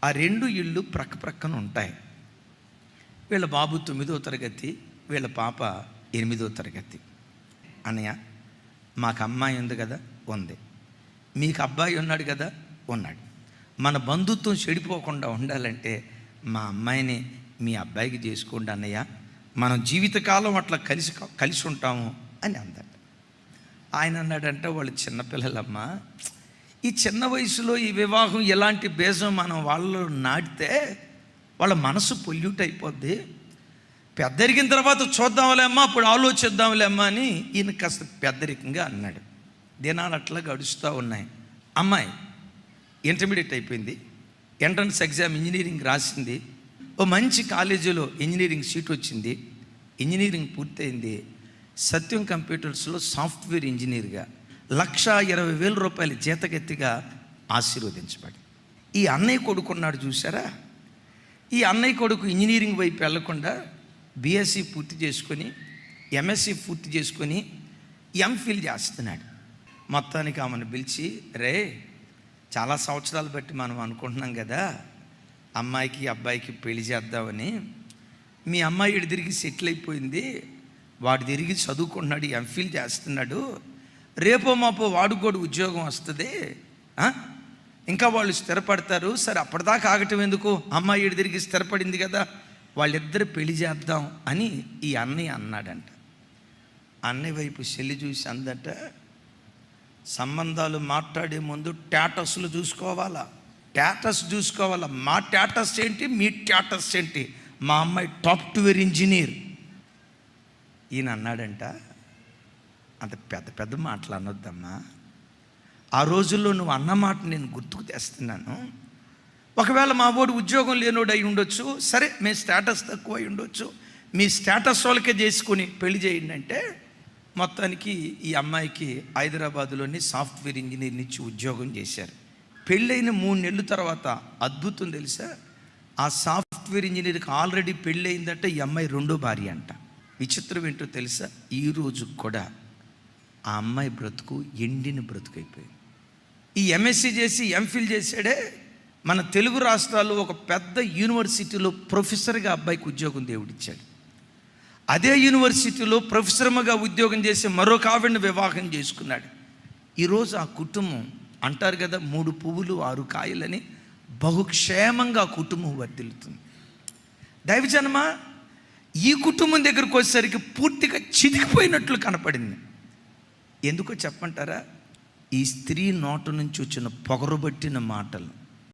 ఆ 2 ఇళ్ళు ప్రక్క ప్రక్కన ఉంటాయి. వీళ్ళ బాబు 9వ తరగతి, వీళ్ళ పాప 8వ తరగతి. అన్నయ్య, మాకు అమ్మాయి ఉంది కదా, ఉంది. మీకు అబ్బాయి ఉన్నాడు కదా, ఉన్నాడు. మన బంధుత్వం చెడిపోకుండా ఉండాలంటే మా అమ్మాయిని మీ అబ్బాయికి చేసుకోండి అన్నయ్య, మనం జీవితకాలం అట్లా కలిసి ఉంటాము అని అందట. ఆయన అన్నాడంటే, వాళ్ళు చిన్నపిల్లలమ్మా, ఈ చిన్న వయసులో ఈ వివాహం ఎలాంటి బేజం మనం వాళ్ళు నాటితే వాళ్ళ మనసు పొల్యూట్ అయిపోద్ది. పెద్దరికిన తర్వాత చూద్దాంలే అమ్మా, అప్పుడు ఆలోచిద్దాంలే అమ్మా అని ఈయన కాస్త పెద్దరికంగా అన్నాడు. దినాలు అట్లా గడుస్తూ ఉన్నాయి. అమ్మాయి ఇంటర్మీడియట్ అయిపోయింది, ఎంట్రన్స్ ఎగ్జామ్ ఇంజనీరింగ్ రాసింది, ఓ మంచి కాలేజీలో ఇంజనీరింగ్ సీట్ వచ్చింది, ఇంజనీరింగ్ పూర్తయింది. సత్యం కంప్యూటర్స్లో సాఫ్ట్వేర్ ఇంజనీర్గా 1,20,000 రూపాయలు జీతకెత్తిగా ఆశీర్వదించబడి. ఈ అన్నయ్య కొడుకున్నాడు చూసారా, ఈ అన్నయ్య కొడుకు ఇంజనీరింగ్ వైపు వెళ్లకుండా బీఎస్సీ పూర్తి చేసుకొని, ఎంఎస్సీ పూర్తి చేసుకొని ఎంఫిల్ చేస్తున్నాడు. మొత్తానికి ఆమెను పిలిచి, రే, చాలా సంవత్సరాలు బట్టి మనం అనుకుంటున్నాం కదా అమ్మాయికి అబ్బాయికి పెళ్లి చేద్దామని. మీ అమ్మాయి ఇటు తిరిగి సెటిల్ అయిపోయింది, వాడు తిరిగి చదువుకుంటున్నాడు, ఎంఫిల్ చేస్తున్నాడు, రేపో మాపో వాడు కూడా ఉద్యోగం వస్తుంది, ఇంకా వాళ్ళు స్థిరపడతారు. సరే, అప్పటిదాకా ఆగటం ఎందుకు, అమ్మాయి ఇటు తిరిగి స్థిరపడింది కదా, వాళ్ళిద్దరు పెళ్లి చేద్దాం అని ఈ అన్నయ్య అన్నాడంట. అన్నయ్య వైపు చెల్లి చూసి అందట, సంబంధాలు మాట్లాడే ముందు స్టేటస్లు చూసుకోవాలా, స్టేటస్ చూసుకోవాలా. మా స్టేటస్ ఏంటి, మీ స్టేటస్ ఏంటి, మా అమ్మాయి సాఫ్ట్వేర్ ఇంజనీర్. ఈయన అన్నాడంట, అంత పెద్ద పెద్ద మాటలు అనొద్దమ్మా, ఆ రోజుల్లో నువ్వు అన్న మాట నేను గుర్తుకు తెస్తున్నాను. ఒకవేళ మా వాడు ఉద్యోగం లేనోడు అయి ఉండొచ్చు, సరే మీ స్టేటస్ తక్కువ అయి ఉండొచ్చు, మీ స్టేటస్ వాళ్ళకే చేసుకుని పెళ్లి చేయండి అంటే, మొత్తానికి ఈ అమ్మాయికి హైదరాబాదులోని సాఫ్ట్వేర్ ఇంజనీర్ని ఇచ్చి ఉద్యోగం చేశారు. పెళ్ళైన 3 నెలల తర్వాత అద్భుతం తెలుసా, ఆ సాఫ్ట్వేర్ ఇంజనీర్కి ఆల్రెడీ పెళ్ళయిందట, ఈ అమ్మాయి 2వ భార్య అంట. విచిత్రం ఏంటో తెలుసా, ఈరోజు కూడా ఆ అమ్మాయి బ్రతుకు ఎండిన బ్రతుకు అయిపోయింది. ఈ ఎంఎస్సీ చేసి ఎంఫిల్ చేశాడే, మన తెలుగు రాష్ట్రాల్లో ఒక పెద్ద యూనివర్సిటీలో ప్రొఫెసర్గా అబ్బాయికి ఉద్యోగం దేవుడిచ్చాడు. అదే యూనివర్సిటీలో ప్రొఫెసర్గా ఉద్యోగం చేసి మరొక ఆవిడని వివాహం చేసుకున్నాడు. ఈరోజు ఆ కుటుంబం అంటారు కదా, 3 పువ్వులు 6 కాయలని, బహుక్షేమంగా ఆ కుటుంబం వర్ధిల్లుతుంది. దైవజనమ, ఈ కుటుంబం దగ్గరకు వచ్చేసరికి పూర్తిగా చితికిపోయినట్లు కనపడింది. ఎందుకో చెప్పంటారా, ఈ స్త్రీ నోట నుంచి వచ్చిన పొగరుబట్టిన మాటలు,